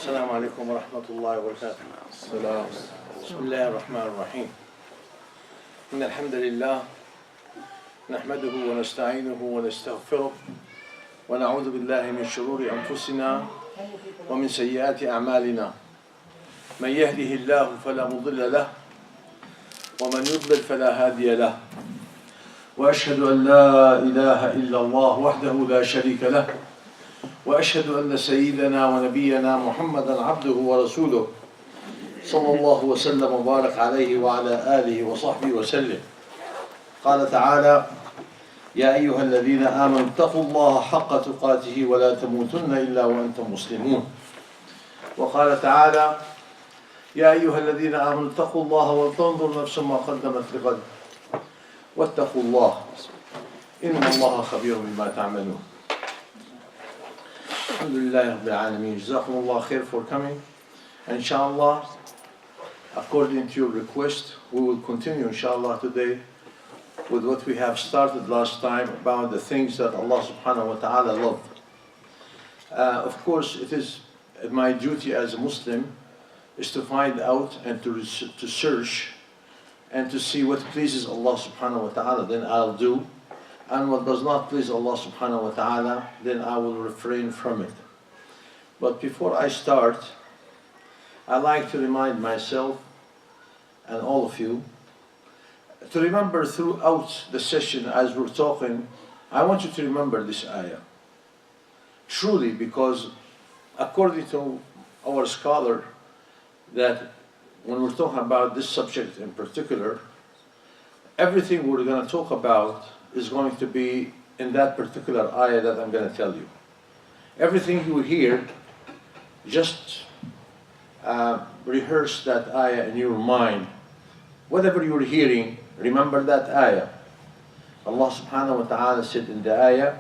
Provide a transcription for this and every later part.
السلام عليكم ورحمة الله وبركاته. السلام. بسم الله الرحمن الرحيم. إن الحمد لله نحمده ونستعينه ونستغفره ونعوذ بالله من شرور أنفسنا ومن سيئات أعمالنا. من يهده الله فلا مضل له ومن يضلل فلا هادي له. وأشهد أن لا إله إلا الله وحده لا شريك له. وأشهد أن سيدنا ونبينا محمدا عبده ورسوله صلى الله وسلم وبارك عليه وعلى آله وصحبه وسلم. قال تعالى: يا أيها الذين آمنوا اتقوا الله حق تقاته ولا تموتن إلا وأنتم مسلمون. وقال تعالى: يا أيها الذين آمنوا اتقوا الله ولتنظر نفس ما قدمت لغد واتقوا الله إن الله خبير بما تعملون. Alhamdulillah Rabbil Alameen. Jazakumullah khair for coming. Inshallah, according to your request, we will continue inshallah today with what we have started last time about the things that Allah subhanahu wa ta'ala loved. Of course, it is my duty as a Muslim is to find out and to search and to see what pleases Allah subhanahu wa ta'ala, then I'll do. And what does not please Allah subhanahu wa ta'ala, then I will refrain from it. But before I start, I like to remind myself and all of you to remember throughout the session as we're talking, I want you to remember this ayah. Truly, because according to our scholar, that when we're talking about this subject in particular, everything we're going to talk about is going to be in that particular ayah that I'm going to tell you. Everything you hear, just rehearse that ayah in your mind. Whatever you're hearing, remember that ayah. Allah subhanahu wa ta'ala said in the ayah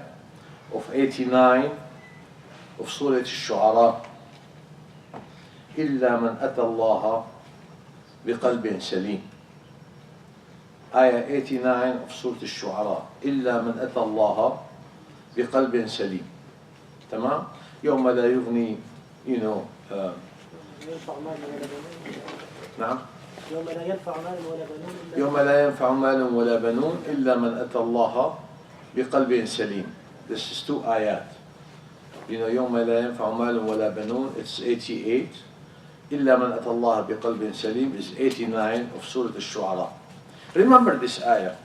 of 89 of Surah Al-Shu'ara, إِلَّا مَنْ أَتَى اللَّهَ بِقَلْبٍ سَلِيمٍ. Ayah 89 of Surah Al-Shu'ara, إِلَّا مَنْ أَتَى اللَّهَ بِقَلْبٍ سَلِيمٍ. تمام؟ يوم لا يغني, نعم. يوم لا ينفع مال ولا بنون يوم لا ينفع مال ولا بنون إلا من أتى الله بقلب سليم. This is two ayat. يوم لا ينفع مال ولا بنون, it's 88. إلا من أتى الله بقلب سليم is 89 of Surah Al-Shu'ara. Remember this ayah,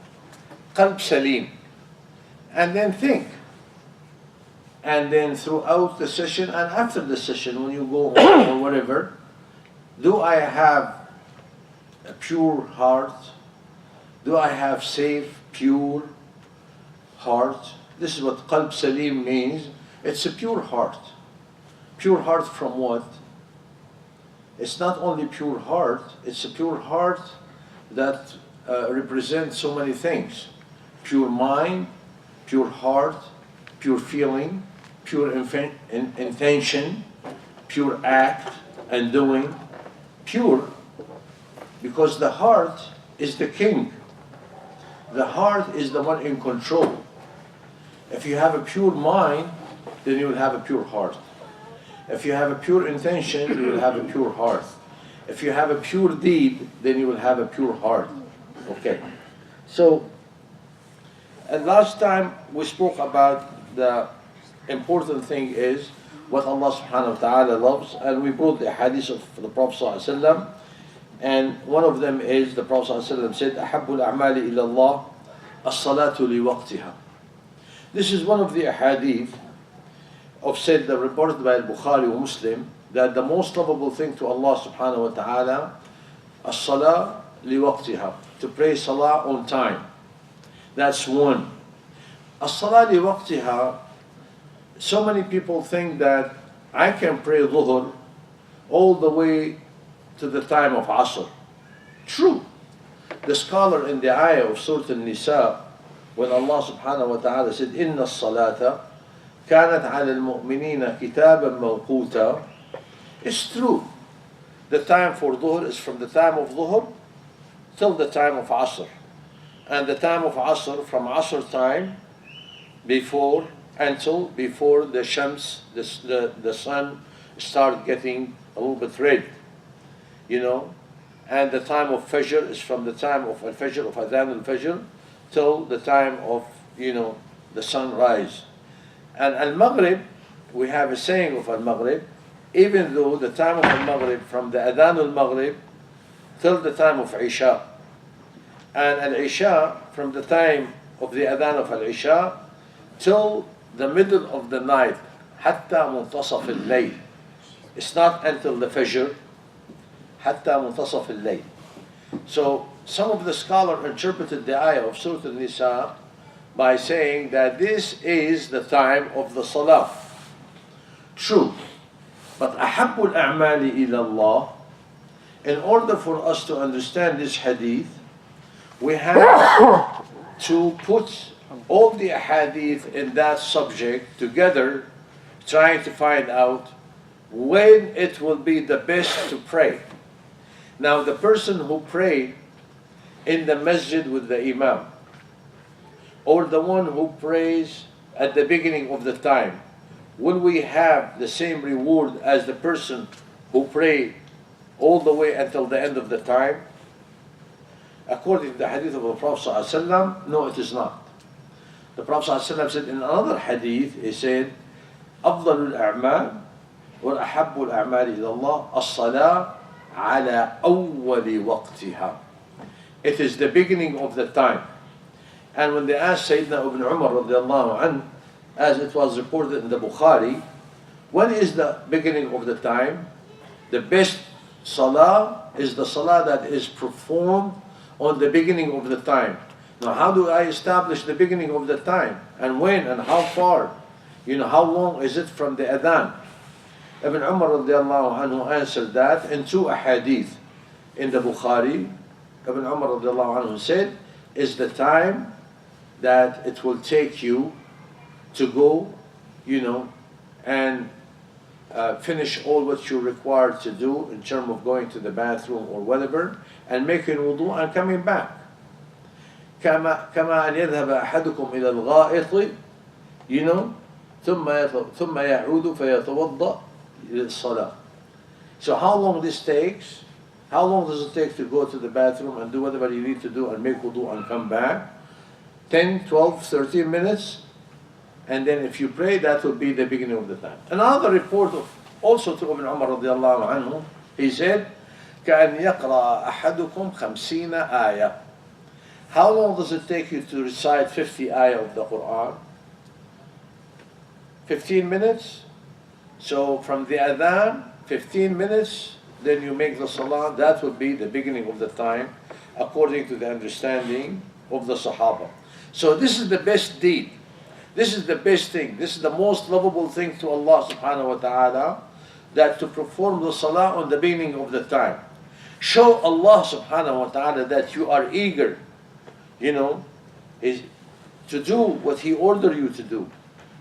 qalb salim, and then think. And then throughout the session and after the session, when you go home or whatever, do I have a pure heart? Do I have safe, pure heart? This is what qalb salim means. It's a pure heart. Pure heart from what? It's not only pure heart, it's a pure heart that represents so many things. Pure mind, pure heart, pure feeling, pure intention, pure act and doing. Pure, because the heart is the king. The heart is the one in control. If you have a pure mind, then you will have a pure heart. If you have a pure intention, you will have a pure heart. If you have a pure deed, then you will have a pure heart. Okay. So, and last time we spoke about the important thing is what Allah subhanahu wa ta'ala loves, and we brought the hadith of the Prophet sallallahu alaihi wasallam, and one of them is the Prophet sallallahu alaihi wasallam said, أحب الأعمال إلى الله الصلاة لوقتها. This is one of the hadith of said that reported by Bukhari or Muslim, that the most lovable thing to Allah subhanahu wa ta'ala, as-salah liwaqtiha, to pray salah on time. That's one. As-salah liwaqtiha, so many people think that I can pray dhuhr all the way to the time of Asr. True. The scholar in the ayah of Surah An-Nisa, when Allah subhanahu wa ta'ala said, إِنَّ الصَّلَاةَ كانت على المؤمنين كتابا موقوتا. It's true. The time for dhuhr is from the time of dhuhr till the time of asr. And the time of asr from asr time before until before the shams, the sun start getting a little bit red, you know. And the time of Fajr is from the time of Al-Fajr, of Adhan al-Fajr, till the time of, you know, the sunrise. And Al-Maghrib, we have a saying of Al-Maghrib, even though the time of Al-Maghrib, from the Adhan al-Maghrib till the time of Isha. And Al-Isha, from the time of the Adhan of Al-Isha till the middle of the night, حتى منتصف الليل. It's not until the Fajr, حتى منتصف الليل. So some of the scholars interpreted the ayah of Surah Al-Nisa by saying that this is the time of the Salah. True. But أحب الأعمال إلى الله, in order for us to understand this hadith, we have to put all the hadith in that subject together, trying to find out when it will be the best to pray. Now, the person who prayed in the masjid with the imam, or the one who prays at the beginning of the time, will we have the same reward as the person who prayed all the way until the end of the time? According to the hadith of the Prophet ﷺ, no, it is not. The Prophet ﷺ said in another hadith, he said, أفضل الأعمال وأحب الأعمال إلى الله الصلاة على أول وقتها. It is the beginning of the time. And when they asked Sayyidina Ibn Umar radiallahu anhu, as it was reported in the Bukhari, when is the beginning of the time? The best salah is the salah that is performed on the beginning of the time. Now, how do I establish the beginning of the time? And when and how far? You know, how long is it from the adhan? Ibn Umar radiallahu anhu answered that in two ahadith in the Bukhari. Ibn Umar radiallahu anhu said, is the time that it will take you to go, you know, and finish all what you're required to do in terms of going to the bathroom or whatever, and making wudu and coming back. كما أن يذهب أحدكم إلى الغائط, you know, ثم يعود فيتوضأ للصلاة. So how long this takes? How long does it take to go to the bathroom and do whatever you need to do and make wudu and come back? 10, 12, 13 minutes. And then if you pray, that will be the beginning of the time. Another report of also to Ibn Umar radiallahu anhu, he said, كأن يقرأ أحدكم 50 آية. How long does it take you to recite 50 ayah of the Quran? 15 minutes. So from the adhan, 15 minutes, then you make the salah. That would be the beginning of the time, according to the understanding of the Sahaba. So this is the best deed. This is the best thing. This is the most lovable thing to Allah subhanahu wa ta'ala, that to perform the salah on the beginning of the time. Show Allah subhanahu wa ta'ala that you are eager, you know, is to do what He ordered you to do.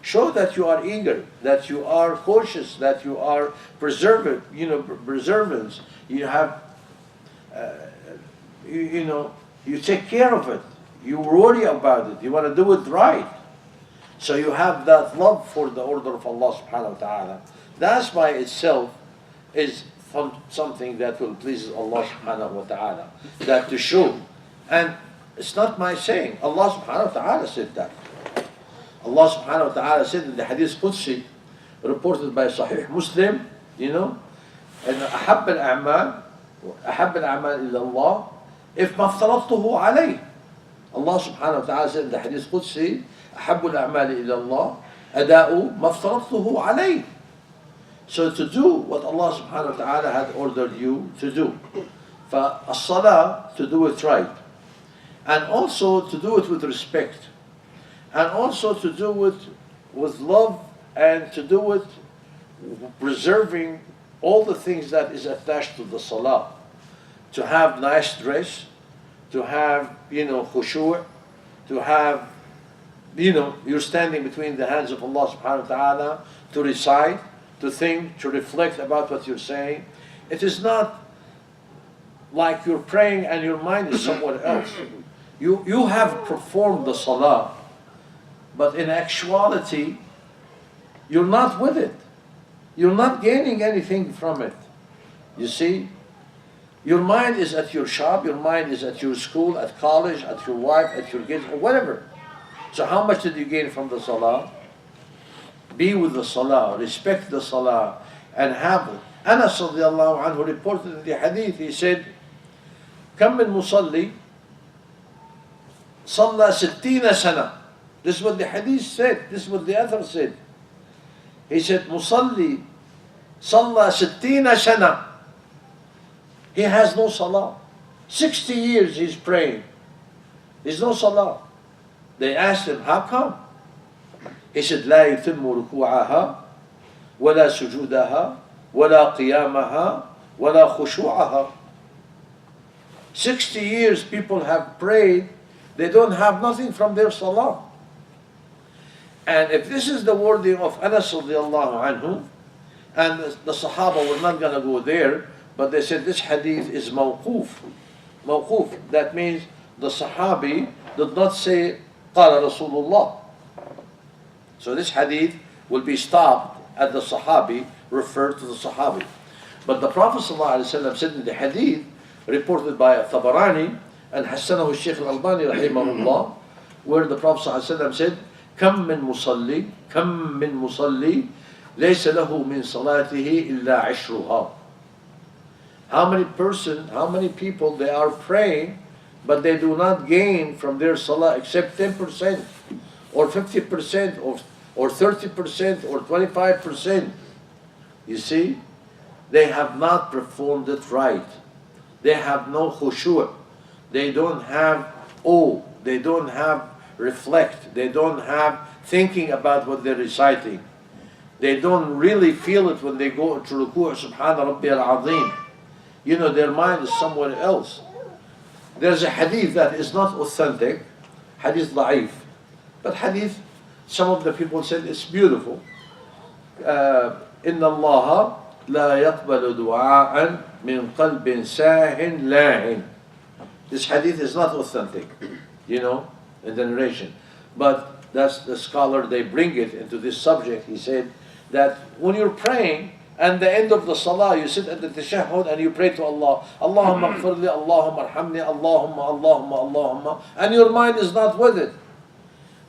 Show that you are eager, that you are cautious, that you are preservant, you know, preservance. You have, you know, you take care of it. You worry about it. You want to do it right. So you have that love for the order of Allah subhanahu wa ta'ala. That by itself is something that will please Allah subhanahu wa ta'ala. That to show. And it's not my saying. Allah subhanahu wa ta'ala said that. Allah subhanahu wa ta'ala said in the Hadith Qudsi, reported by Sahih Muslim, you know, and أحب الأعمال إلى الله if ما افترضته عليه. Allah subhanahu wa ta'ala said in the Hadith Qudsi, أحب الأعمال إلى الله أداء ما افترضته عليه. So to do what Allah subhanahu wa ta'ala had ordered you to do. فالصلاة, to do it right. And also to do it with respect. And also to do it with love, and to do it preserving all the things that is attached to the salah. To have nice dress, to have, you know, khushu', to have, you know, you're standing between the hands of Allah subhanahu wa ta'ala, to recite, to think, to reflect about what you're saying. It is not like you're praying and your mind is somewhere else. You have performed the salah, but in actuality, you're not with it. you're not gaining anything from it. You see? Your mind is at your shop, your mind is at your school, at college, at your wife, at your kids, or whatever. So how much did you gain from the salah? Be with the salah, respect the salah, and have it. Anas radiallahu anhu reported in the hadith, he said, كم من مصلي صلى 60 سنة. This is what the hadith said. This is what the author said. He said, مصلي صلى 60 سنة. He has no salah. 60 years he's praying. There's no salah. They asked him, how come? He said, لا يتم ركوعها ولا سجودها ولا قيامها ولا خشوعها. 60 years people have prayed, they don't have nothing from their salah. And if this is the wording of Anas radiallahu anhu, and the Sahaba were not going to go there, but they said this hadith is mawquf. Mawquf, that means the Sahabi did not say, قال رسول الله. So this hadith will be stopped at the Sahabi, referred to the Sahabi. But the Prophet ﷺ said in the hadith, reported by Tabarani, and Hassanahu Shaykh al-Albani rahimahullah, where the Prophet ﷺ said, كم من مصلي كم من مصلي ليس له من صلاته إلا عشرها. How many people they are praying, but they do not gain from their salah except 10%, or 50%, or 30%, or 25%. You see, they have not performed it right. They have no khushu'. They don't have awe. They don't have reflect. They don't have thinking about what they're reciting. They don't really feel it when they go to ruku', subhana rabbi al-azim. You know, their mind is somewhere else. There's a hadith that is not authentic, hadith da'if. But hadith, some of the people said it's beautiful. إن الله لا يقبل دعاء من قلب ساهٍ لاهٍ. This hadith is not authentic, you know, in the narration. But that's the scholar, they bring it into this subject. He said that when you're praying, and the end of the salah, you sit at the tashahhud and you pray to Allah, Allahumma gfirli, Allahumma arhamni, Allahumma, and your mind is not with it.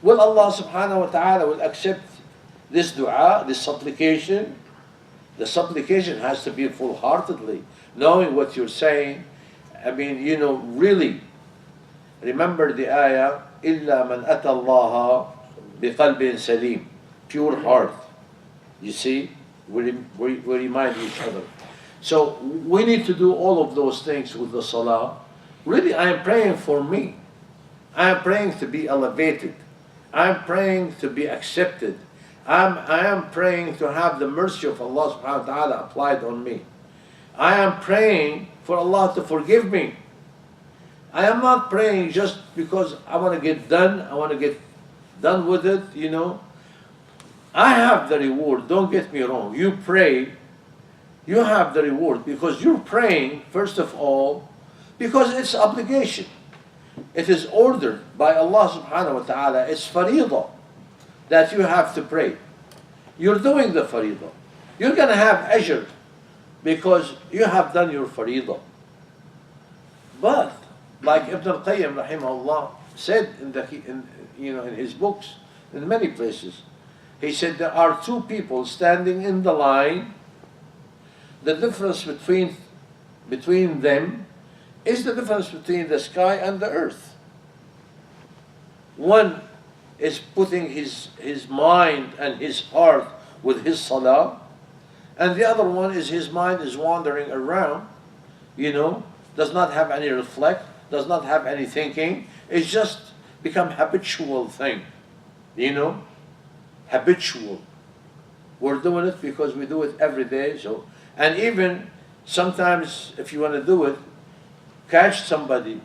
Will Allah subhanahu wa ta'ala will accept this dua, this supplication? The supplication has to be full-heartedly, knowing what you're saying. I mean, you know, really, remember the ayah, إِلَّا مَنْ أَتَى اللَّهَ بِقَلْبٍ سَلِيمٍ, pure heart. You see, we remind each other. So we need to do all of those things with the salah. Really, I am praying for me. I am praying to be elevated. I am praying to be accepted. I am praying to have the mercy of Allah subhanahu wa ta'ala applied on me. I am praying for Allah to forgive me. I am not praying just because I want to get done. I want to get done with it, you know. I have the reward, don't get me wrong. You pray, you have the reward because you're praying, first of all, because it's obligation. It is ordered by Allah subhanahu wa ta'ala. It's faridah that you have to pray. You're doing the faridah. You're going to have ajr because you have done your faridah. But, like Ibn al-Qayyim rahimahullah said in his books, in many places, he said there are two people standing in the line. The difference between them is the difference between the sky and the earth. One is putting his mind and his heart with his salah, and the other one is his mind is wandering around, you know, does not have any reflect, does not have any thinking. It's just become habitual thing, you know. Habitual. We're doing it because we do it every day. So, and even sometimes, if you want to do it, catch somebody.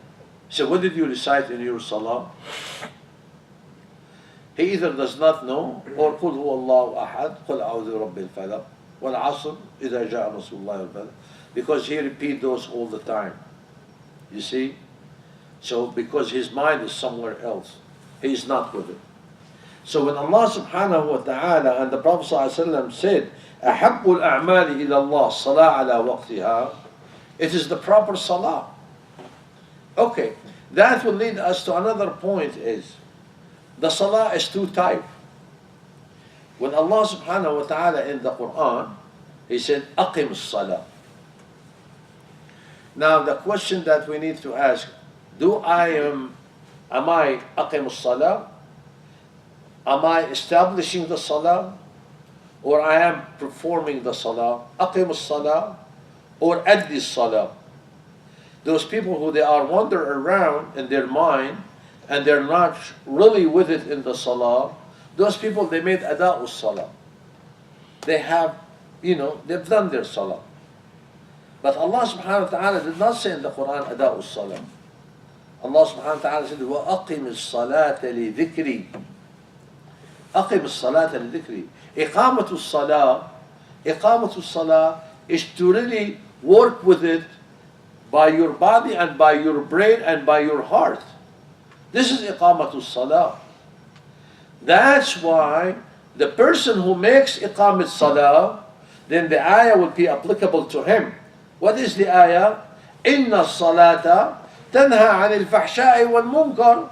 Say, what did you recite in your salah? He either does not know, or قل هو الله أحد, قل أعوذ برب الفلق, والعصر إذا جاء نصر الله والفلق, because he repeats those all the time. You see? So because his mind is somewhere else, he's not with it. So when Allah subhanahu wa ta'ala and the Prophet ﷺ said, أحب الأعمال إلى الله الصلاة على وقتها, it is the proper salah. Okay, that will lead us to another point is, the salah is two types. When Allah subhanahu wa ta'ala in the Quran, He said, أقم الصلاة. Now the question that we need to ask, am I أقم الصلاة? Am I establishing the salah? Or I am performing the salah? أقم الصلاة or أدي الصلاة? Those people who they are wandering around in their mind and they're not really with it in the salah, those people, they made أداء الصلاة. They have, they've done their salah. But Allah subhanahu wa ta'ala did not say in the Quran أداء الصلاة. Allah subhanahu wa ta'ala said, وَأَقِمِ الصَّلَاةَ لِذِكْرِي. أقم الصلاة لذكري. إقامة الصلاة is to really work with it by your body and by your brain and by your heart. This is إقامة الصلاة. That's why the person who makes إقامة الصلاة, then the ayah will be applicable to him. What is the ayah? إن الصلاة تنهى عن الفحشاء والمنكر.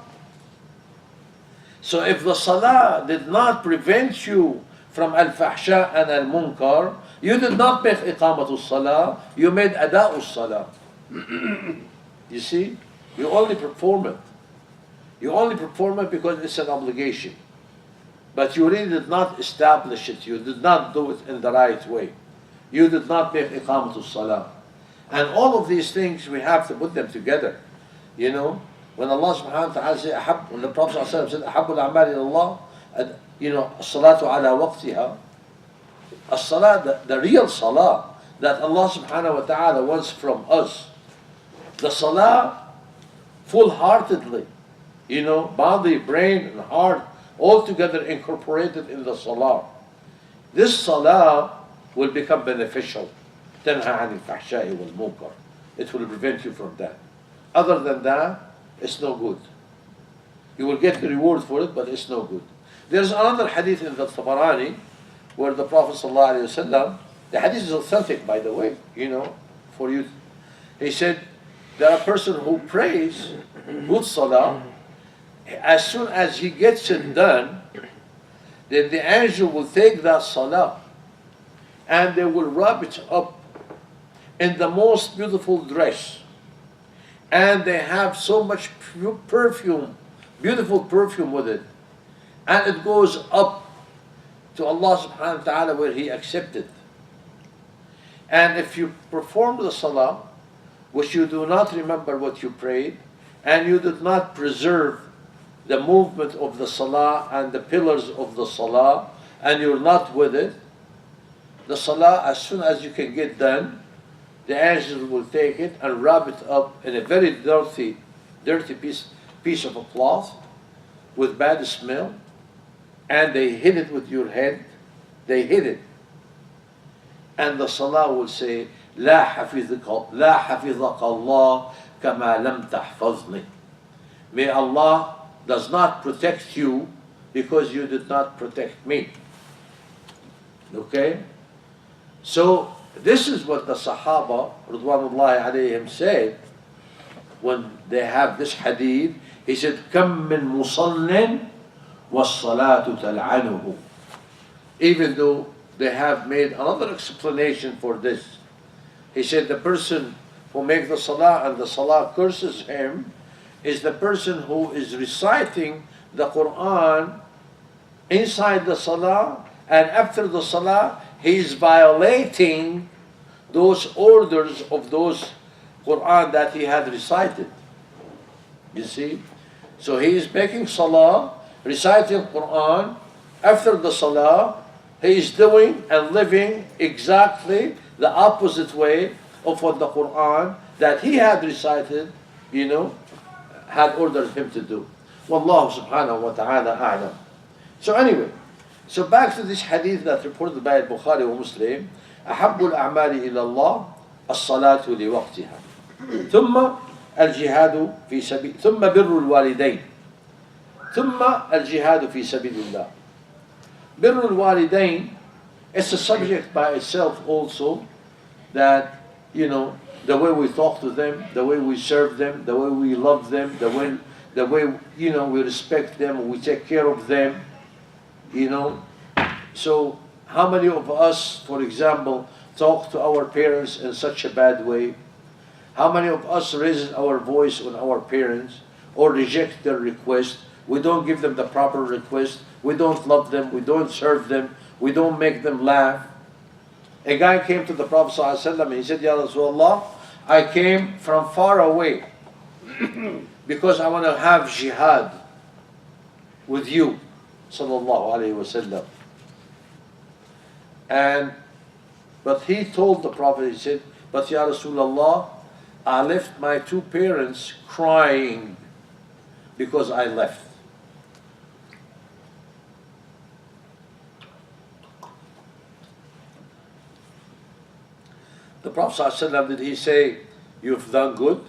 So if the salah did not prevent you from al-fahsha and al-munkar, you did not make iqamatul salah, you made ada'ul salah. You see? You only perform it. You only perform it because it's an obligation. But you really did not establish it. You did not do it in the right way. You did not make iqamatul salah. And all of these things, we have to put them together. When Allah subhanahu wa ta'ala said, when the Prophet said, أحب الأعمال إلى الله, الصلاة على وقتها, الصلاة, the real salah that Allah subhanahu wa ta'ala wants from us, the salah full-heartedly, body, brain, and heart, all together incorporated in the salah. This salah will become beneficial. تنهى عن الفحشاء والمنكر. It will prevent you from that. Other than that, it's no good. You will get the reward for it, but it's no good. There's another hadith in the Tabarani where the Prophet ﷺ, the hadith is authentic, by the way, for you. He said that a person who prays good salah, as soon as he gets it done, then the angel will take that salah and they will wrap it up in the most beautiful dress. And they have so much perfume, beautiful perfume with it. And it goes up to Allah subhanahu wa ta'ala where He accepted. And if you perform the salah, which you do not remember what you prayed, and you did not preserve the movement of the salah and the pillars of the salah, and you're not with it, the salah, as soon as you can get done, the angels will take it and wrap it up in a very dirty piece of a cloth with bad smell, and they hit it with your head. They hit it. And the salah will say, لا حفظك الله كما لم تحفظني. May Allah does not protect you because you did not protect me. Okay? So, this is what the Sahaba, Ridwanullahi alayhim, said when they have this hadith. He said, كم من مصل والصلاة تلعنه. Even though they have made another explanation for this. He said the person who makes the salah and the salah curses him is the person who is reciting the Quran inside the salah, and after the salah he is violating those orders of those Quran that he had recited. You see? So he is making salah, reciting Quran. After the salah, he is doing and living exactly the opposite way of what the Quran that he had recited, had ordered him to do. Wallahu subhanahu wa ta'ala a'lam. So anyway, so back to this hadith that reported by Bukhari wa Muslim. أحب الأعمال إلى الله الصلاة لوقتها ثم الجهاد في سبيل ثم بر الوالدين ثم الجهاد في سبيل الله. بر الوالدين, it's a subject by itself also, that, you know, the way we talk to them, the way we serve them, the way we love them, the way, you know, we respect them, we take care of them, you know. So how many of us, for example, talk to our parents in such a bad way? How many of us raise our voice on our parents or reject their request? We don't give them the proper request. We don't love them. We don't serve them. We don't make them laugh. A guy came to the Prophet ﷺ and he said, Ya Rasulullah, I came from far away because I want to have jihad with you, sallallahu alayhi wasallam. But he told the Prophet, he said, but Ya Rasulullah, I left my two parents crying because I left. The Prophet ﷺ, did he say, you've done good,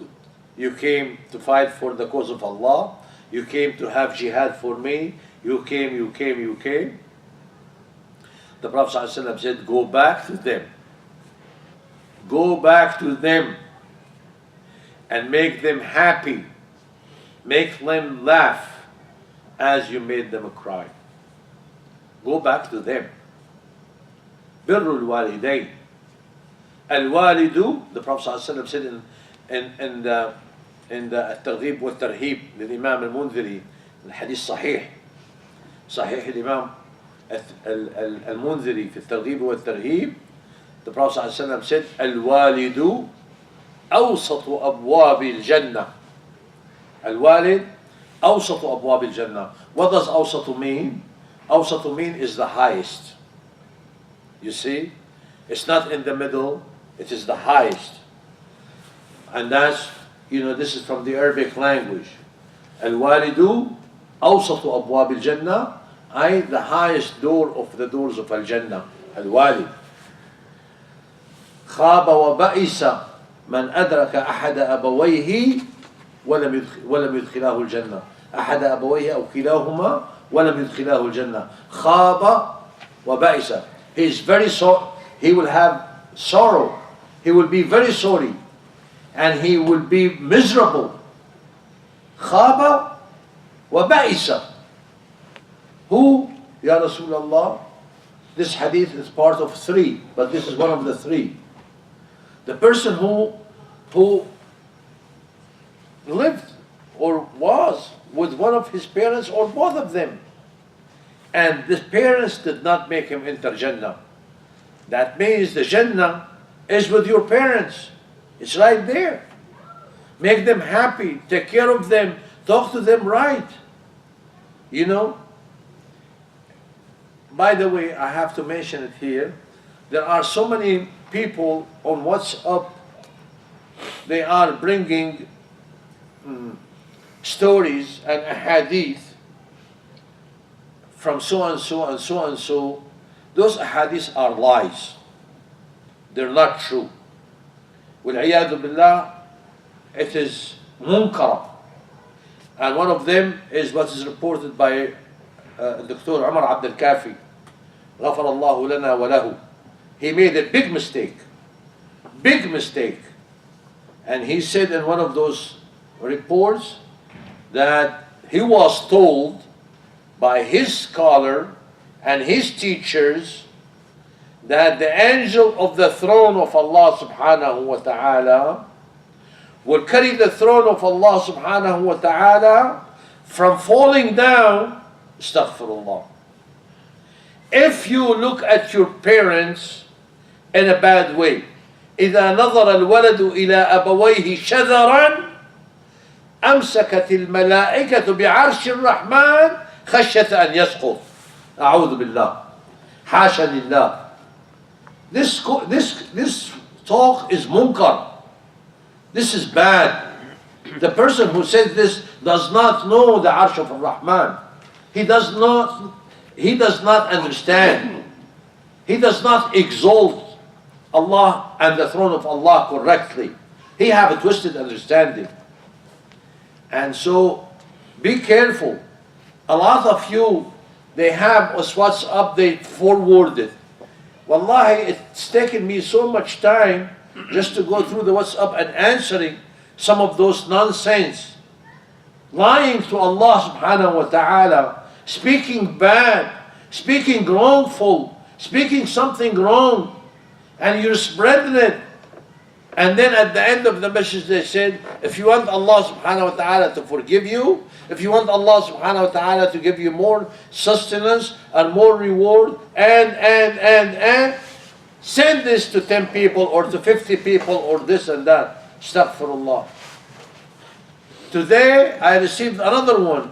you came to fight for the cause of Allah, you came to have jihad for me, you came. The Prophet ﷺ said, go back to them. Go back to them and make them happy. Make them laugh as you made them cry. Go back to them. Birrul walidain. Al-walidu, the Prophet ﷺ said in the الترغيب والترهيب للإمام المنذري, الحديث صحيح الإمام المنذري في الترغيب والترهيب, the Prophet ﷺ said, الوالد أوسط أبواب الجنة. الوالد أوسط أبواب الجنة. What does أوسط mean? أوسط mean is the highest. You see? It's not in the middle, it is the highest. And that's, you know, this is from the Arabic language. الوالد أوسط أبواب الجنة, أي the highest door of the doors of الجنة. الوالد. خاب وبئس من أدرك أحد أبويه ولم يدخلاه الجنة. أحد أبويه أو كلاهما ولم يدخلاه الجنة. خاب وبئس. He is very sorry. He will have sorrow. He will be very sorry. And he will be miserable. خاب وبئس. Who? Ya Rasulullah. This hadith is part of 3, but this is one of the 3. The person who lived or was with one of his parents or both of them, and the parents did not make him enter Jannah. That means the Jannah is with your parents. It's right there. Make them happy, take care of them, talk to them right. You know? By the way, I have to mention it here. There are so many people on WhatsApp, they are bringing stories and ahadith from so and so and so and so. Those ahadith are lies. They're not true. وَالْعِيَاذُ بِاللَّهِ, it is munkara. And one of them is what is reported by Dr. Umar Abdul Kafi. غَفَرَ اللَّهُ لَنَا وَلَهُ. He made a big mistake. Big mistake. And he said in one of those reports that he was told by his scholar and his teachers that the angel of the throne of Allah subhanahu wa ta'ala will carry the throne of Allah subhanahu wa ta'ala from falling down. Astaghfirullah. If you look at your parents in a bad way, إذا نظر الولد إلى أبويه شذرا أمسكت الملائكة بعرش الرحمن خشية أن يسقط. أعوذ بالله. حاشا لله. This talk is munkar. This is bad. The person who says this does not know the Arsh of Ar-Rahman. He does not understand. He does not exalt Allah and the throne of Allah correctly. He have a twisted understanding. And so be careful A lot of you, they have what's up, they forwarded. Wallahi, it's taken me so much time just to go through the WhatsApp and answering some of those nonsense. Lying to Allah subhanahu wa ta'ala, speaking bad, speaking wrongful, speaking something wrong, and you're spreading it. And then at the end of the message they said, if you want Allah subhanahu wa ta'ala to forgive you, if you want Allah subhanahu wa ta'ala to give you more sustenance and more reward, and send this to 10 people or to 50 people or this and that. Astaghfirullah. Today I received another one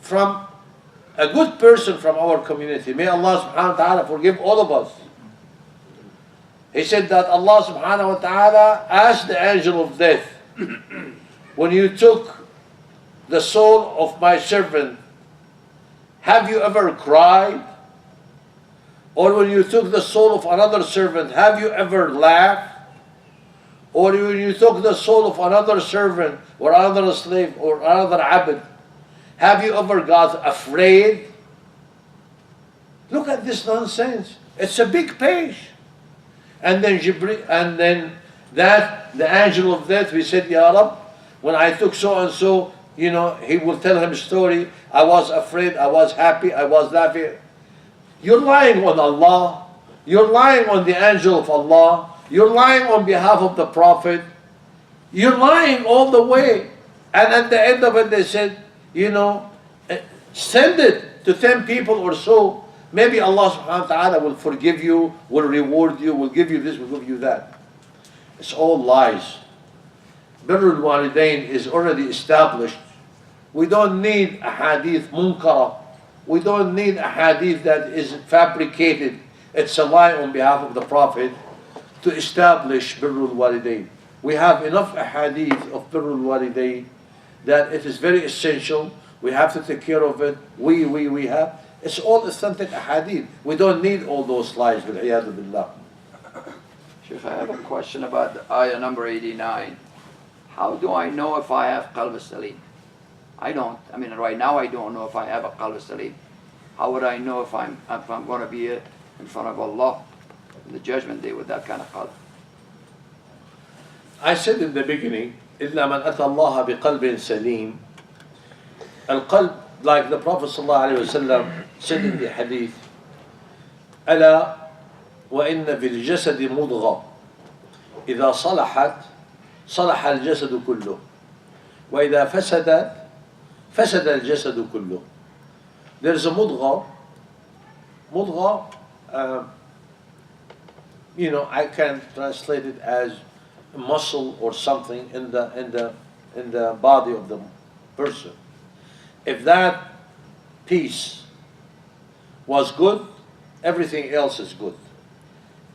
from a good person from our community. May Allah subhanahu wa ta'ala forgive all of us. He said that Allah subhanahu wa ta'ala asked the angel of death, when you took the soul of my servant, have you ever cried? Or when you took the soul of another servant, have you ever laughed? Or when you took the soul of another servant or another slave or another abd, have you ever got afraid? Look at this nonsense. It's a big page. And then the angel of death, we said, Ya Rab, when I took so and so, he will tell him a story. I was afraid, I was happy, I was laughing. You're lying on Allah. You're lying on the angel of Allah. You're lying on behalf of the Prophet. You're lying all the way. And at the end of it, they said, send it to 10 people or so. Maybe Allah subhanahu wa ta'ala will forgive you, will reward you, will give you this, will give you that. It's all lies. Birrul Walidain is already established. We don't need a hadith munkara. We don't need a hadith that is fabricated. It's a lie on behalf of the Prophet to establish Birrul Walidain. We have enough hadith of Birrul Walidain that it is very essential. We have to take care of it. We have. It's all authentic hadith. We don't need all those lies. Bil'iyadu billah. Sheikh, I have a question about ayah number 89. How do I know if I have qalb salim? I don't. I mean, right now I don't know if I have a qalb salim. How would I know if I'm going to be in front of Allah in the judgment day with that kind of qalb? I said in the beginning, إِلَّا مَنْ أَتَى اللَّهَ بِقَلْبٍ سَلِيمٍ. Al-qalb, like the Prophet ﷺ said in the hadith, أَلَا وَإِنَّ فِي الْجَسَدِ مُضْغَةً إِذَا صَلَحَتْ صَلَحَ الْجَسَدُ كُلُّهُ وَإِذَا فَسَدَتْ فَسَدَ الْجَسَدُ كُلُّهُ. There's a mudgha. I can translate it as a muscle or something in the body of the person. If that piece was good, everything else is good.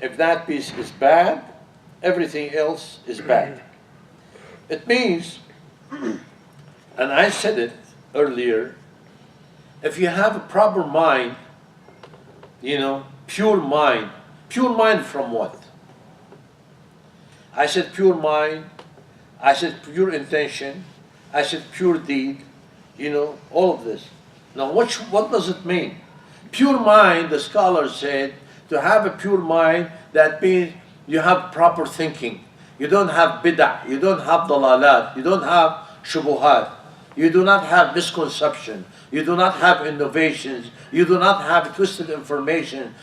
If that piece is bad, everything else is bad. It means, and I said it earlier, if you have a proper mind, pure mind from what? I said pure mind, I said pure intention, I said pure deed, all of this. Now what does it mean? Pure mind, the scholars said, to have a pure mind, that means you have proper thinking. You don't have bid'ah, you don't have dalalat, you don't have shubuhat, you do not have misconception, you do not have innovations, you do not have twisted information,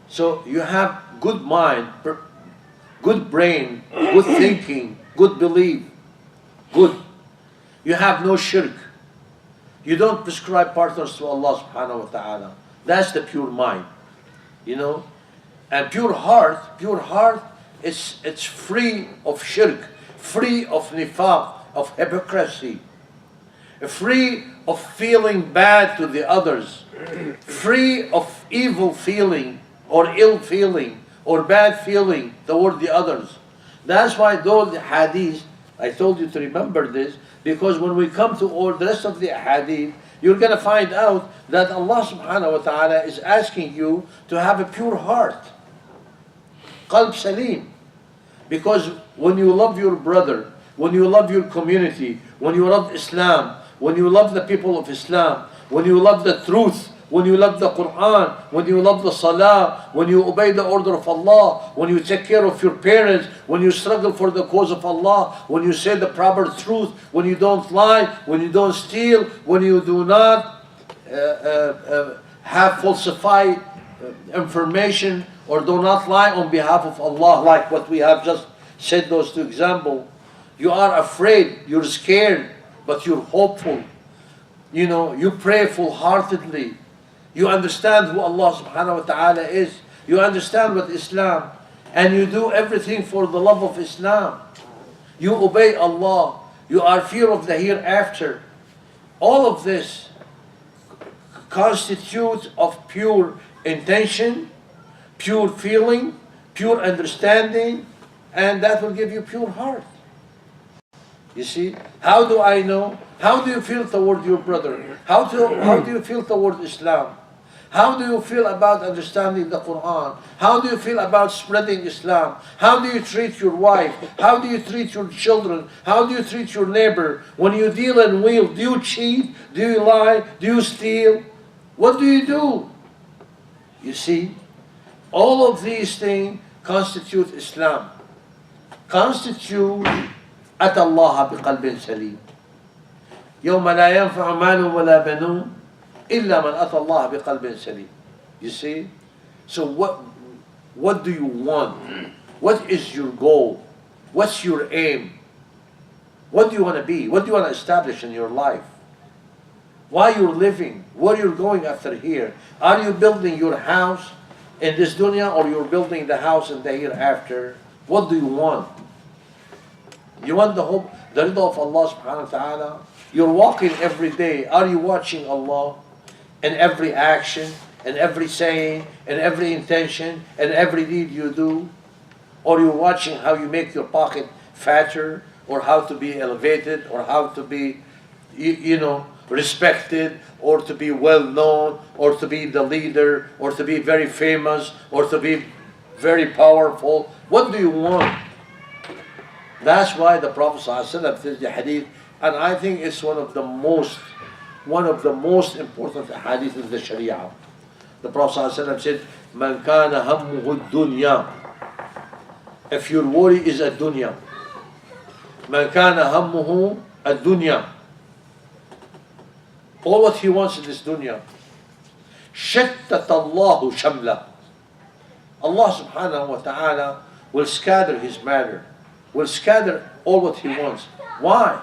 so you have good mind, good brain, good thinking, good belief, good. You have no shirk. You don't prescribe partners to Allah subhanahu wa ta'ala. That's the pure mind, And pure heart, it's free of shirk, free of nifaq, of hypocrisy, free of feeling bad to the others, free of evil feeling or ill feeling or bad feeling toward the others. That's why those hadiths, I told you to remember this, because when we come to all the rest of the hadith, you're going to find out that Allah subhanahu wa ta'ala is asking you to have a pure heart. Qalb salim. Because when you love your brother, when you love your community, when you love Islam, when you love the people of Islam, when you love the truth, when you love the Quran, when you love the Salah, when you obey the order of Allah, when you take care of your parents, when you struggle for the cause of Allah, when you say the proper truth, when you don't lie, when you don't steal, when you do not have falsified information or do not lie on behalf of Allah, like what we have just said those two examples. You are afraid, you're scared, but you're hopeful. You know, you pray full-heartedly. You understand who Allah subhanahu wa ta'ala is. You understand what Islam. And you do everything for the love of Islam. You obey Allah. You are fear of the hereafter. All of this constitutes of pure intention, pure feeling, pure understanding, and that will give you pure heart. You see, how do I know? How do you feel toward your brother? How do you feel toward Islam? How do you feel about understanding the Quran? How do you feel about spreading Islam? How do you treat your wife? How do you treat your children? How do you treat your neighbor? When you deal and wield, do you cheat? Do you lie? Do you steal? What do you do? You see, all of these things constitute Islam. Constitute أتى الله بقلب سليم يوم لا ينفع مال ولا بنون إلا من أتى الله بقلب سليم. You see? So what do you want? What is your goal? What's your aim? What do you want to be? What do you want to establish in your life? Why you're living? Where you're going after here? Are you building your house in this dunya, or you're building the house in the hereafter? What do you want? You want the hope, the rida of Allah subhanahu wa ta'ala? You're walking every day. Are you watching Allah in every action, in every saying, in every intention, in every deed you do? Or you're watching how you make your pocket fatter, or how to be elevated, or how to be, respected, or to be well known, or to be the leader, or to be very famous, or to be very powerful? What do you want? That's why the Prophet ﷺ says the hadith, and I think it's one of the most important hadith in the Sharia. The Prophet ﷺ said, "Man kana hammuhu dunya." If your worry is a dunya, man kana hammuhu a dunya. All what he wants in this dunya. شتت الله شمله. Allah subhanahu wa ta'ala will scatter his matter, will scatter all what he wants. Why?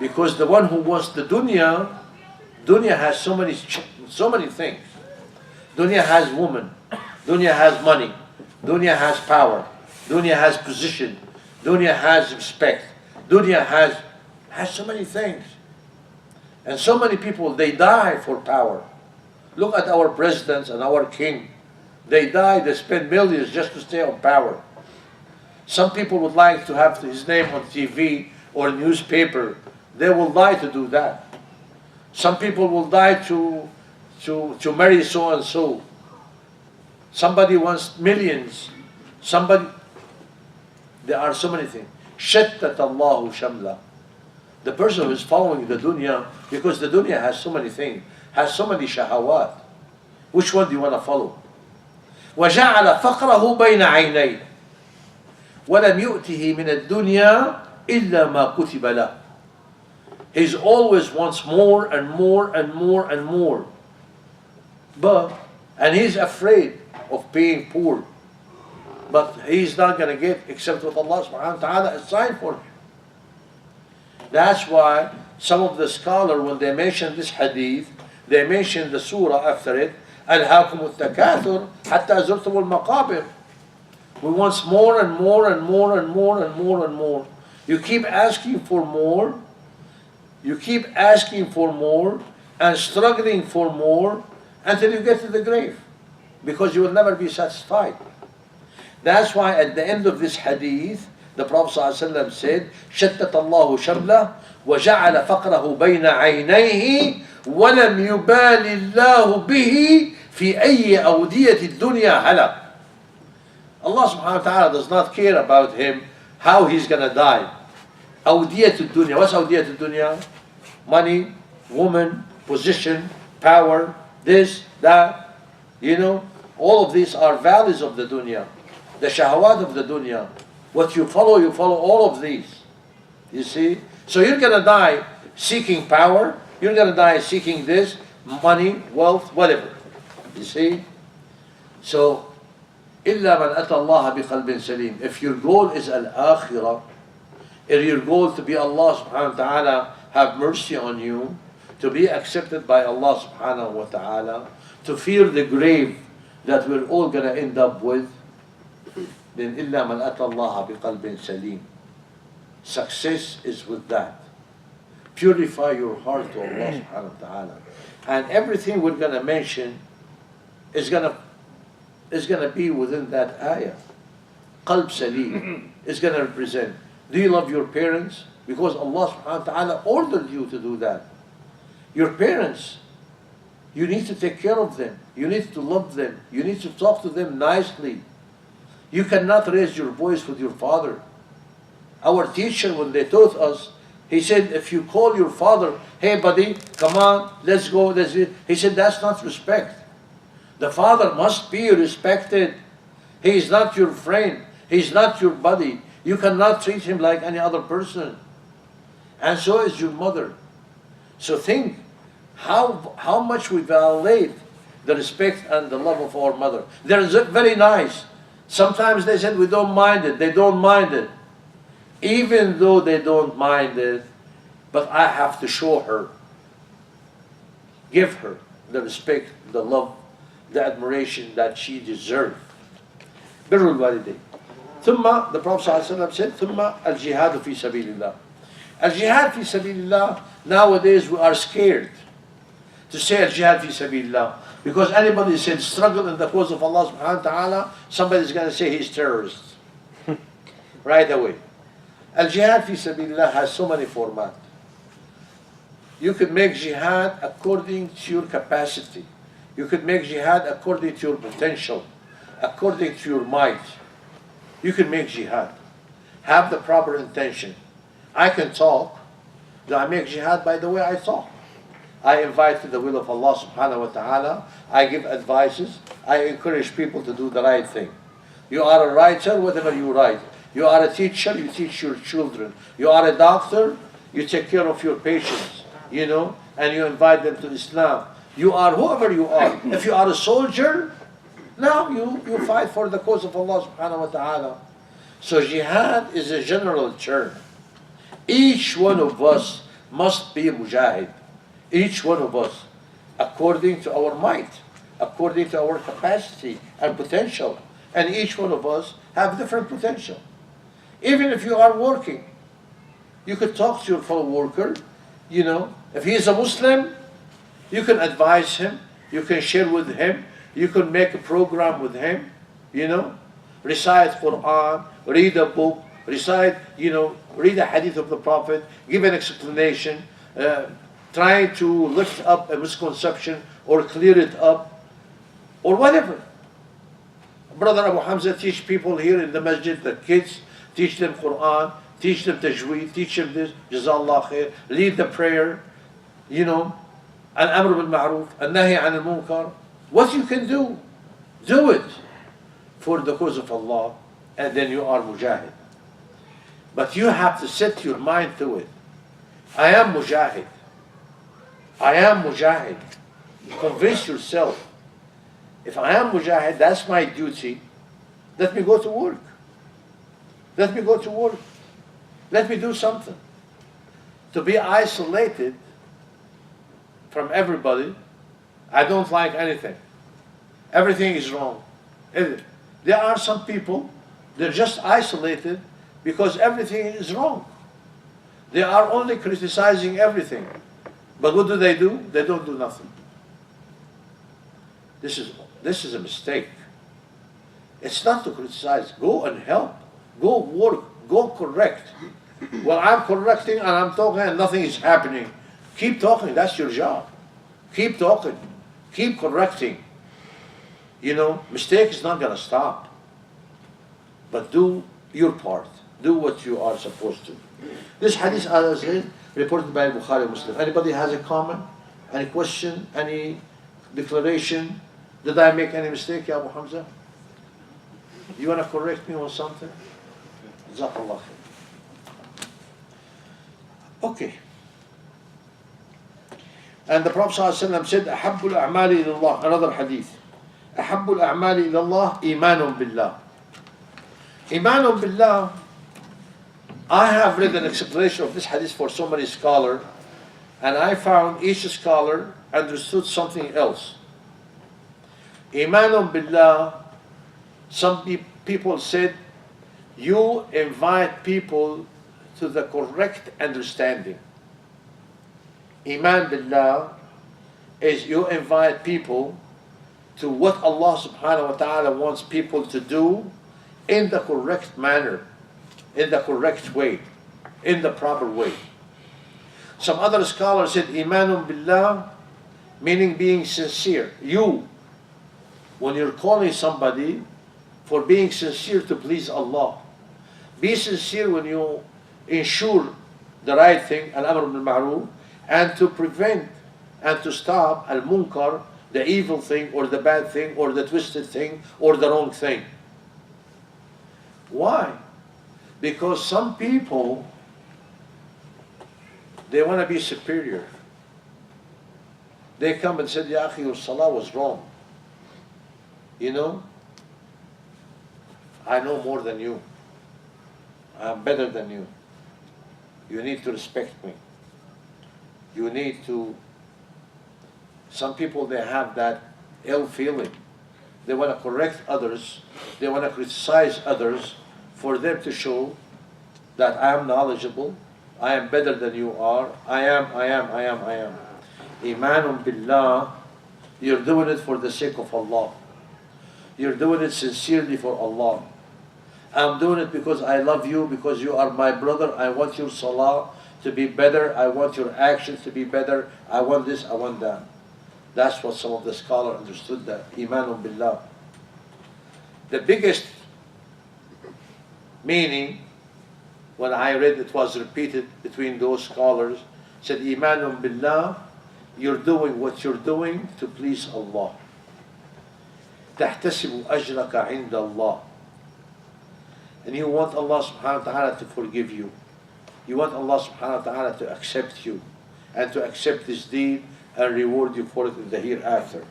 Because the one who wants the dunya has so many things. Dunya has woman, dunya has money, dunya has power, dunya has position, dunya has respect, dunya has so many things. And so many people, they die for power. Look at our presidents and our king. They die, they spend millions just to stay on power. Some people would like to have his name on TV or newspaper. They will die to do that. Some people will die to marry so and so. Somebody wants millions. There are so many things. شتت الله شمله. The person who is following the dunya, because the dunya has so many things, has so many shahawat. Which one do you want to follow? وجعل فقره بين عينيه ولم يؤته من الدنيا إلا ما كتب له. He always wants more and more and more and more. And he's afraid of being poor. But he's not going to get except what Allah subhanahu wa ta'ala assigned for him. That's why some of the scholars, when they mention this hadith, they mention the surah after it, ألهاكم التكاثر حتى زرتم المقابر. We want more and more and more and more and more and more. You keep asking for more. You keep asking for more and struggling for more until you get to the grave, because you will never be satisfied. That's why at the end of this hadith, the Prophet ﷺ said, شتت الله شمله وجعل فقره بين عينيه ولم يبال الله به في أي أودية الدنيا هلك. Allah subhanahu wa ta'ala does not care about him, how he's going to die. أودية الدنيا. What's أودية الدنيا? money, woman, position, power, this, that, all of these are values of the dunya, the shahawat of the dunya. What you follow all of these. You see? So you're going to die seeking power, you're going to die seeking this, money, wealth, whatever. You see? So, إِلَّا مَنْ أَتَى اللَّهَ بِقَلْبٍ سَلِيمٍ. If your goal is al-akhirah, if your goal to be Allah subhanahu wa ta'ala have mercy on you, to be accepted by Allah subhanahu wa ta'ala, to fear the grave that we're all going to end up with, then إِلَّا مَنْ أَتَى اللَّهَ بِقَلْبٍ سَلِيمٍ. Success is with that. Purify your heart to Allah subhanahu wa ta'ala. And everything we're going to mention is going to be within that ayah. Qalb salim is going to represent. Do you love your parents? Because Allah subhanahu wa ta'ala ordered you to do that. Your parents, you need to take care of them. You need to love them. You need to talk to them nicely. You cannot raise your voice with your father. Our teacher, when they taught us, he said, if you call your father, hey buddy, come on, let's go. He said, that's not respect. The father must be respected. He is not your friend. He is not your buddy. You cannot treat him like any other person. And so is your mother. So think how much we violate the respect and the love of our mother. They're very nice. Sometimes they said we don't mind it. They don't mind it. Even though they don't mind it, but I have to show her, give her the respect, the love, the admiration that she deserves. بر الوالدين. ثم, the Prophet ﷺ said, ثم الجهاد في سبيل الله. Al-jihad fi sabilillah, nowadays we are scared to say al-jihad fi sabilillah. Because anybody said struggle in the cause of Allah subhanahu wa ta'ala, somebody's going to say he's terrorist. Right away. Al-jihad fi sabilillah has so many formats. You could make jihad according to your capacity. You could make jihad according to your potential, according to your might. You can make jihad. Have the proper intention. I can talk. Do I make jihad by the way I talk? I invite to the will of Allah subhanahu wa ta'ala. I give advices. I encourage people to do the right thing. You are a writer, whatever you write. You are a teacher, you teach your children. You are a doctor, you take care of your patients, and you invite them to Islam. You are whoever you are. If you are a soldier, now you fight for the cause of Allah subhanahu wa ta'ala. So jihad is a general term. Each one of us must be a mujahid. Each one of us, according to our might, according to our capacity and potential. And each one of us have different potential. Even if you are working, you could talk to your fellow worker, if he is a Muslim, you can advise him, you can share with him, you can make a program with him, recite Quran, read a book, recite, read a hadith of the Prophet, give an explanation, try to lift up a misconception or clear it up, or whatever. Brother Abu Hamza teach people here in the masjid, the kids, teach them Quran, teach them tajweed, teach them this, Jazallah khair, lead the prayer, al-amr bil-ma'ruf, al-nahi an al-munkar. What you can do it for the cause of Allah, and then you are mujahid. But you have to set your mind to it. I am mujahid. I am mujahid. Convince yourself. If I am mujahid, that's my duty. Let me go to work. Let me go to work. Let me do something. To be isolated from everybody, I don't like anything. Everything is wrong. There are some people, they're just isolated because everything is wrong. They are only criticizing everything. But what do? They don't do nothing. This is a mistake. It's not to criticize. Go and help. Go work. Go correct. Well, I'm correcting and I'm talking and nothing is happening. Keep talking. That's your job. Keep talking. Keep correcting. Mistake is not going to stop. But do your part. Do what you are supposed to. This hadith, as I said, reported by Bukhari Muslim. Anybody has a comment? Any question? Any declaration? Did I make any mistake, Ya Abu Hamza? You want to correct me on something? Jazakallah khair. Okay. And the Prophet ﷺ said, أحب الأعمال إلى الله. Another hadith. أحب الأعمال إلى الله إيمان بالله. إيمان بالله. I have read an explanation of this hadith for so many scholars, and I found each scholar understood something else. Iman billah, some people said, you invite people to the correct understanding. Iman billah is you invite people to what Allah subhanahu wa ta'ala wants people to do in the correct manner, in the correct way, in the proper way. Some other scholars said Imanun billah, meaning being sincere. You, when you're calling somebody, for being sincere to please Allah. Be sincere when you ensure the right thing, al-amr bil ma'ruf, and to prevent and to stop al-munkar, the evil thing or the bad thing or the twisted thing or the wrong thing. Why? Because some people, they want to be superior. They come and said, Ya akhi, your salah was wrong. You know, I know more than you. I'm better than you. You need to respect me. You need to... Some people, they have that ill feeling. They want to correct others. They want to criticize others for them to show that I am knowledgeable, I am better than you are, I am. Imanun billah, you're doing it for the sake of Allah. You're doing it sincerely for Allah. I'm doing it because I love you, because you are my brother. I want your salah to be better. I want your actions to be better. I want this, I want that. That's what some of the scholars understood, that Imanun billah. The biggest meaning, when I read it was repeated between those scholars, said Imanun billah, you're doing what you're doing to please Allah. تحتسب أجرك عند الله. And you want Allah subhanahu wa ta'ala to forgive you. You want Allah subhanahu wa ta'ala to accept you and to accept this deed and reward you for it in the hereafter.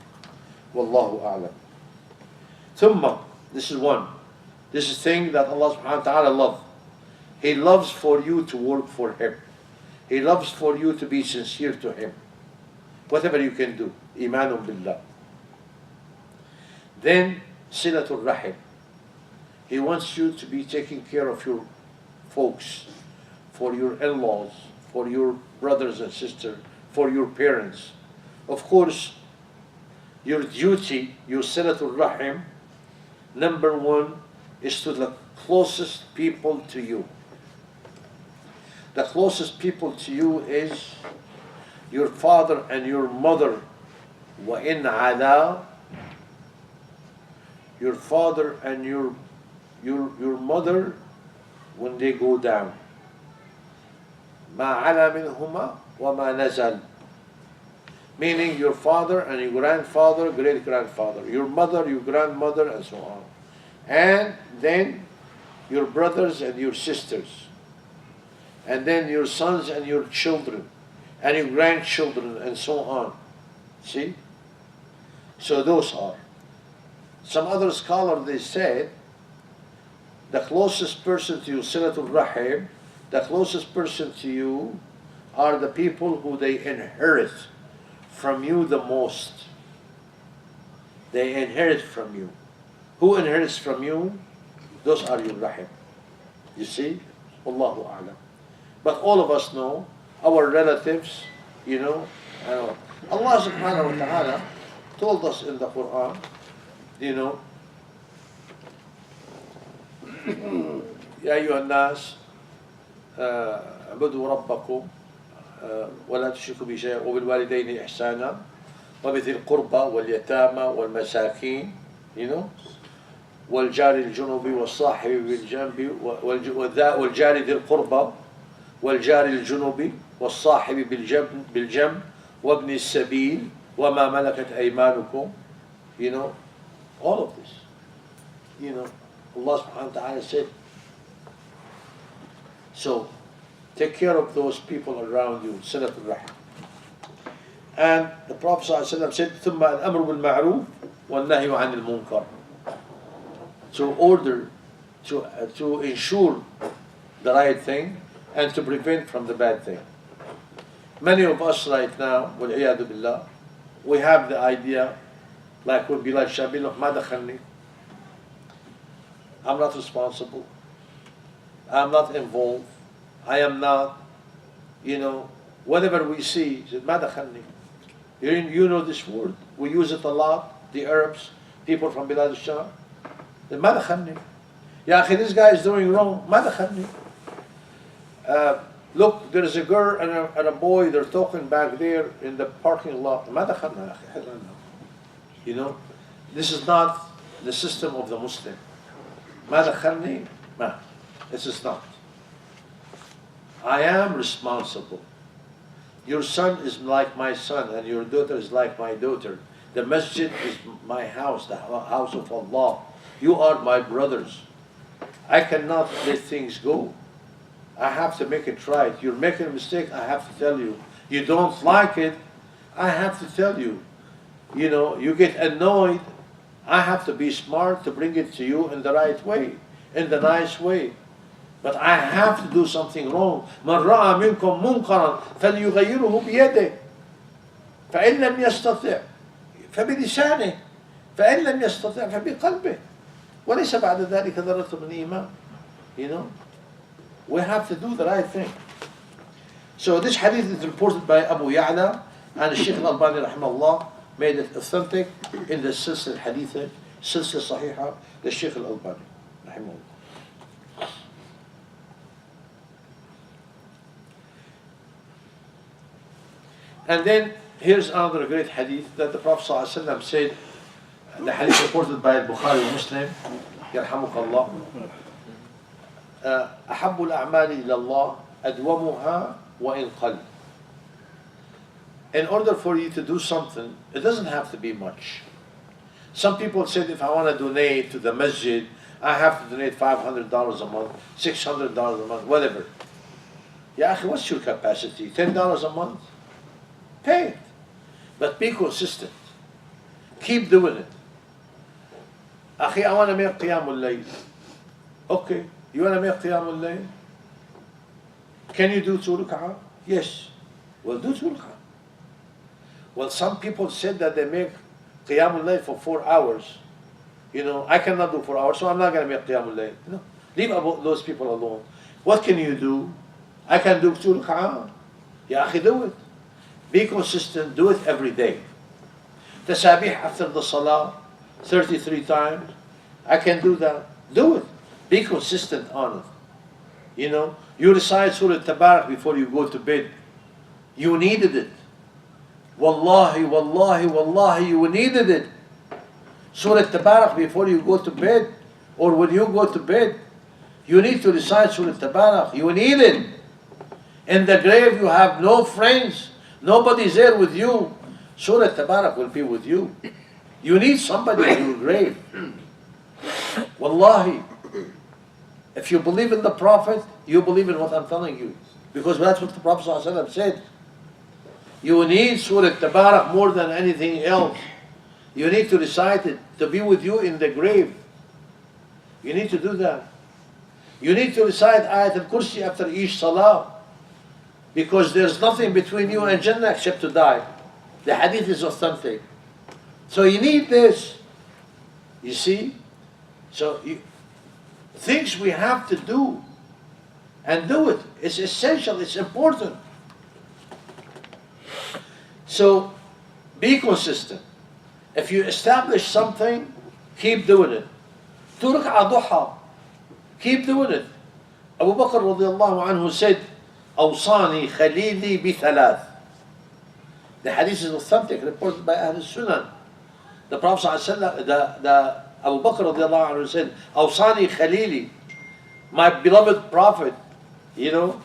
Wallahu a'lam. ثم, this is one. This is thing that Allah subhanahu wa ta'ala loves. He loves for you to work for Him. He loves for you to be sincere to Him. Whatever you can do. Imanun billah. Then, silatul rahim. He wants you to be taking care of your folks, for your in-laws, for your brothers and sisters, for your parents. Of course, your duty, your silatul rahim, number one, is to the closest people to you. The closest people to you is your father and your mother. وَإِنْ عَلَىٰ, your father and your mother, when they go down. مَا عَلَى مِنْهُمَا وَمَا نَزَلْ. Meaning your father and your grandfather, great-grandfather, your mother, your grandmother, and so on. And then your brothers and your sisters. And then your sons and your children. And your grandchildren, and so on. See? So those are. Some other scholars, they said, the closest person to you, Silatul Rahim, the closest person to you are the people who they inherit from you the most. They inherit from you. Who inherits from you? Those are your Rahim. You see? Allahu A'lam. But all of us know, our relatives, you know, Allah subhanahu wa ta'ala told us in the Quran, you know, يا أيها الناس اعبدوا ربكم ولا تشركوا به شيئا وبالوالدين إحسانا وبذي القربى واليتامى والمساكين, you know, والجار الجنوب والصاحب بالجنب والجار ذي القربى والجار الجنوب والصاحب بالجنب وابن السبيل وما ملكت أيمانكم. You know, all of this. You know, Allah subhanahu wa ta'ala said, so take care of those people around you, Salatul Rahim. And the Prophet ﷺ said, ثم الأمر بالمعروف والنهي عن المنكر. To order, to ensure the right thing and to prevent from the bad thing. Many of us right now, والعياذ بالله, we have the idea, like when Bilal Shabi, look, ما دخلني. I'm not responsible. I'm not involved. I am not, you know, whatever we see, he said, ما دخلني. You know this word. We use it a lot, the Arabs, people from Bilad al-Sham. ما دخلني. يا أخي, this guy is doing wrong. ما دخلني. Look, there is a girl and a boy, they're talking back there in the parking lot. ما دخلنا يا أخي. You know, this is not the system of the Muslim. ما دخلني. ما. This is not. I am responsible. Your son is like my son and your daughter is like my daughter. The masjid is my house, the house of Allah. You are my brothers. I cannot let things go. I have to make it right. You're making a mistake, I have to tell you. You don't like it, I have to tell you. You know, you get annoyed, I have to be smart to bring it to you in the right way, in the nice way. But I have to do something wrong. من رأى منكم منكرا فليغيره بيده فإن لم يستطع فبلسانه فإن لم يستطع فبقلبه وليس بعد ذلك ذرة من إيمان. You know, we have to do the right thing. So this hadith is reported by Abu Ya'la, and Sheikh Al-Albani rahimahullah made it authentic in the Silsila Haditha, Silsila Sahiha, the Sheikh Al-Albani rahimahullah. And then here's another great hadith that the Prophet ﷺ said, the hadith reported by Bukhari and Muslim, يرحمك الله, أحب الأعمال إلى الله أدومها وإن قل. In order for you to do something, it doesn't have to be much. Some people said, if I want to donate to the masjid, I have to donate $500 a month, $600 a month, whatever. Ya akhi, what's your capacity? $10 a month? Pay it. But be consistent. Keep doing it. Akhi, I want to make Qiyamul Layl. Okay, you want to make Qiyamul Layl? Can you do 2 rak'ah? Yes. Well, do 2 rak'ah. Well, some people said that they make Qiyamul Layl for 4 hours. You know, I cannot do 4 hours, so I'm not going to make Qiyamul Layl. No. Leave those people alone. What can you do? I can do 2 rak'ah. Ya akhi, do it. Be consistent, do it every day. Tasabih after the salah, 33 times. I can do that. Do it. Be consistent on it. You know, you recite Surah Tabarak before you go to bed. You needed it. Wallahi, wallahi, wallahi, you needed it. Surah Tabarak before you go to bed, or when you go to bed, you need to recite Surah Tabarak. You need it. In the grave you have no friends. Nobody's there with you. Surah Tabarak will be with you. You need somebody in your grave. Wallahi. If you believe in the Prophet, you believe in what I'm telling you. Because that's what the Prophet ﷺ said. You need Surah Tabarak more than anything else. You need to recite it to be with you in the grave. You need to do that. You need to recite Ayat al-Kursi after each salah. Because there's nothing between you and Jannah except to die. The hadith is authentic. So you need this. You see? So things we have to do. And do it. It's essential. It's important. So be consistent. If you establish something, keep doing it. 2 rak'ah duha. Keep doing it. Abu Bakr radiallahu anhu said, أوصاني خليلي بثلاث. The hadith is authentic, reported by Ahl Sunan. The Prophet ﷺ, Abu Bakr radiallahu anhu said, Awsani Khalili, my beloved Prophet, you know,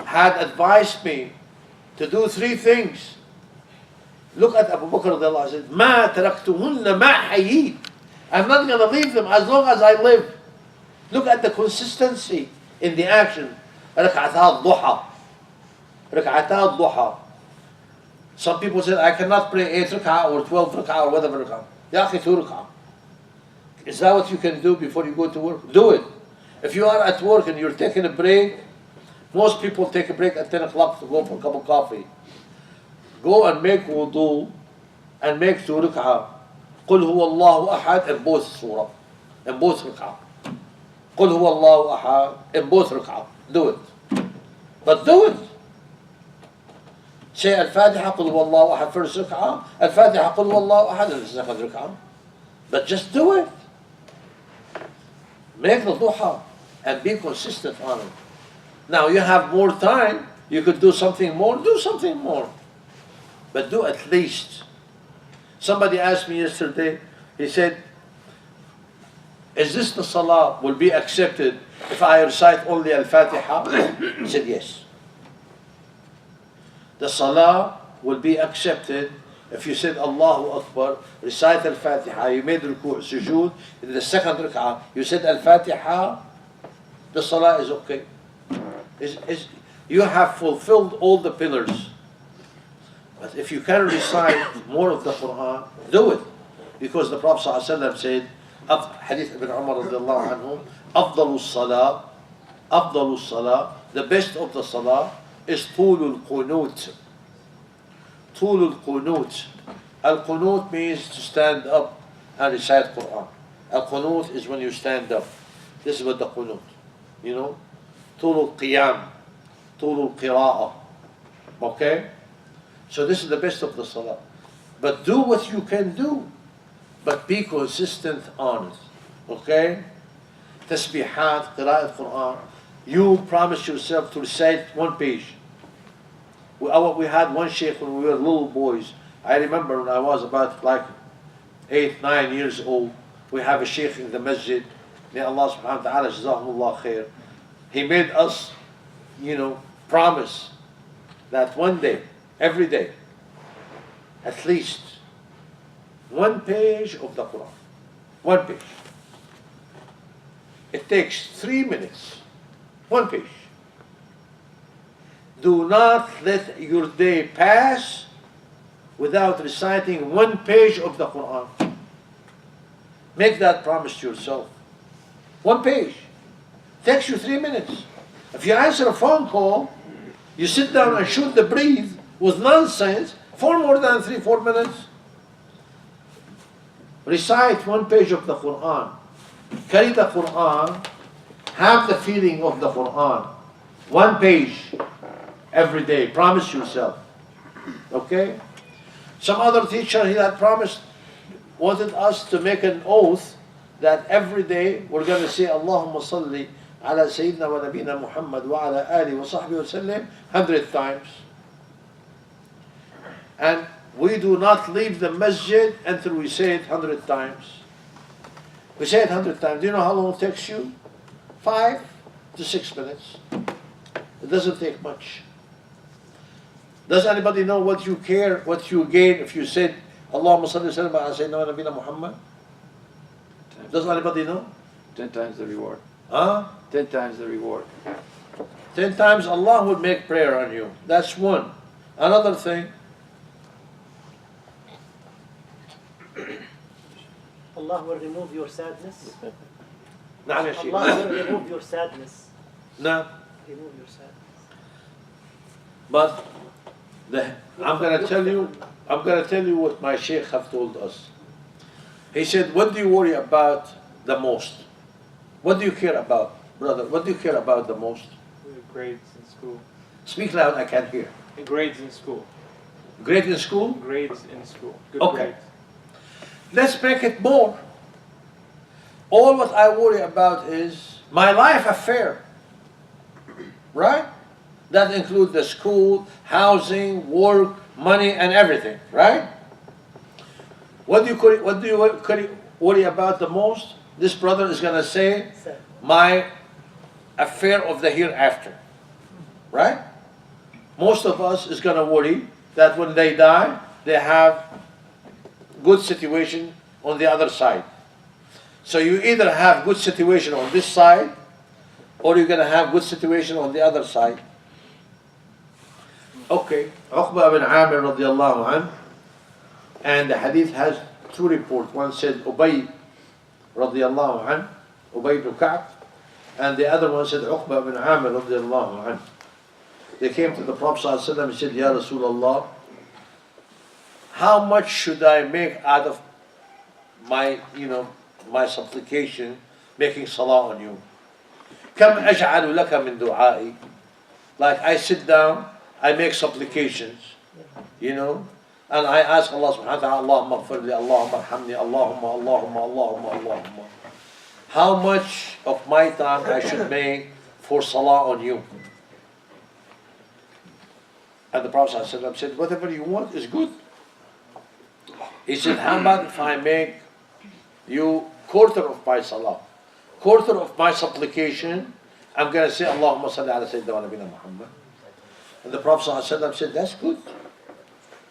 had advised me to do three things. Look at Abu Bakr radiallahu anhu, said, Ma taraktuhunna ma hayyid. I'm not going to leave them as long as I live. Look at the consistency in the action. Rak'atah al-duha. Rak'atah al-duha. Some people said, I cannot pray 8 rak'ah or 12 rak'ah or whatever rak'ah. Ya akhi, 2 rak'ah. Is that what you can do before you go to work? Do it. If you are at work and you're taking a break, most people take a break at 10 o'clock to go for a cup of coffee. Go and make wudu and make 2 rak'ah. قل هو الله أحد in both surah, in both rak'ah. قل هو الله أحد in both rak'ah. Do it. But do it. Say Al-Fatiha, قل هو الله أحد first rak'ah. Al-Fatiha, قل هو الله أحد in the second rak'ah. But just do it. Make the duha and be consistent on it. Now you have more time, you could do something more, do something more. But do at least. Somebody asked me yesterday, he said, is this the salah will be accepted if I recite only Al-Fatiha? He said yes. The salah will be accepted if you said Allahu Akbar, recite Al-Fatiha, you made ruku' sujood, in the second rak'ah, you said Al-Fatiha, the salah is okay. You have fulfilled all the pillars. But if you can recite more of the Quran, do it. Because the Prophet ﷺ said, Hadith Ibn Umar radiallahu anhu, أفضل الصلاة, the best of the salah is طول القنوت. طول القنوت. Al-Qunut means to stand up and recite Quran. Al-Qunut is when you stand up. This is what the Qunut. You know? طول القيام. طول القراءة. Okay? So this is the best of the salah. But do what you can do. But be consistent on it. Okay? Tasbihat, Qira'at Quran. You promise yourself to recite 1 page. We had one sheikh when we were little boys. I remember when I was about like 8, 9 years old. We have a sheikh in the masjid. May Allah subhanahu wa ta'ala jazahumullah khair. He made us, you know, promise that one day, every day, at least 1 page of the Quran. 1 page. It takes 3 minutes. 1 page. Do not let your day pass without reciting 1 page of the Quran. Make that promise to yourself. 1 page. Takes you 3 minutes. If you answer a phone call, you sit down and shoot the breeze with nonsense for more than 3-4 minutes. Recite 1 page of the Quran. Carry the Quran. Have the feeling of the Quran. 1 page every day. Promise yourself. Okay? Some other teacher he had promised, wanted us to make an oath that every day we're going to say Allahumma salli ala Sayyidina wa Nabina Muhammad wa ala alihi wa sahbihi wa sallam 100 times. And we do not leave the masjid until we say it 100 times. We say it 100 times. Do you know how long it takes you? 5 to 6 minutes. It doesn't take much. Does anybody know what you care, what you gain if you said Allahumma salli wa sallam ala Sayyidina wa Nabina Muhammad? Does anybody know? 10 times the reward. Huh? 10 times the reward. 10 times Allah would make prayer on you. That's one. Another thing, Allah will remove your sadness. نعم يا شيخ. Allah will remove your sadness. No. Remove your sadness. But I'm gonna tell you what my sheikh have told us. He said, what do you worry about the most? What do you care about, brother? What do you care about the most? Grades in school. Speak loud, I can't hear. Grades in school. Grade in school? Grades in school. Good Okay. grades. Let's make it more. All what I worry about is my life affair. Right? That includes the school, housing, work, money, and everything. Right? What do you worry about the most, this brother is going to say, Sad. my affair of the hereafter. Right? Most of us is going to worry that when they die, they have good situation on the other side. So you either have good situation on this side, or you're going to have good situation on the other side. Okay, Uqba bin Amir radiallahu anhu, and the hadith has two reports. One said Ubay radiallahu anhu, Ubay ibn Ka'b, and the other one said Uqba bin Amir radiallahu anhu. They came to the Prophet sallallahu alaihi wasallam and said, Ya Rasulullah, how much should I make out of my, my supplication, making salah on you? كم أجعل لك من دعائي? Like I sit down, I make supplications, and I ask Allah subhanahu wa ta'ala, Allahumma gfirli, Allahumma arhamni, Allahumma. How much of my time I should make for salah on you? And the Prophet ﷺ said, whatever you want is good. He said, how about if I make you quarter of my salah? Quarter of my supplication, I'm going to say, Allahumma salli ala Sayyidina Nabina Muhammad. And the Prophet ﷺ said, that's good.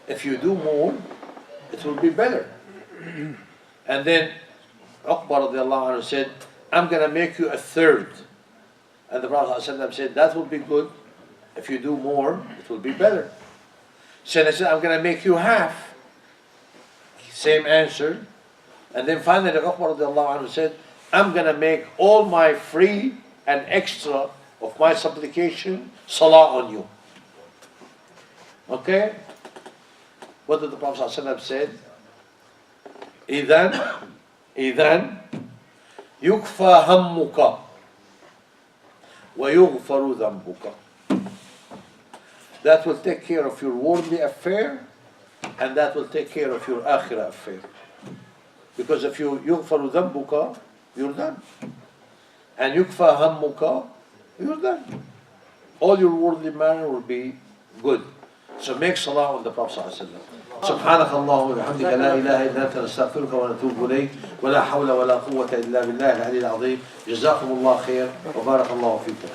If you do more, it will be better. And then Uqba radiallahu anhu said, I'm going to make you a third. And the Prophet ﷺ said, that will be good. If you do more, it will be better. So they said, I'm going to make you half. Same answer. And then finally Uqba radiallahu anhu said, I'm going to make all my free and extra of my supplication salah on you. Okay? What did the Prophet ﷺ said? إذن يكفى همك ويغفر ذنبك. That will take care of your worldly affair, and that will take care of your akhirah affair. Because if you يغفر ذنبك, you're done. And يكفى همك, you're done. All your worldly matter will be good. So make salah on the Prophet ﷺ. سبحانك اللهم وبحمدك لا إله إلا أنت نستغفرك ونتوب إليك ولا حول ولا قوة إلا بالله العلي العظيم. جزاكم الله خير وبارك الله فيكم.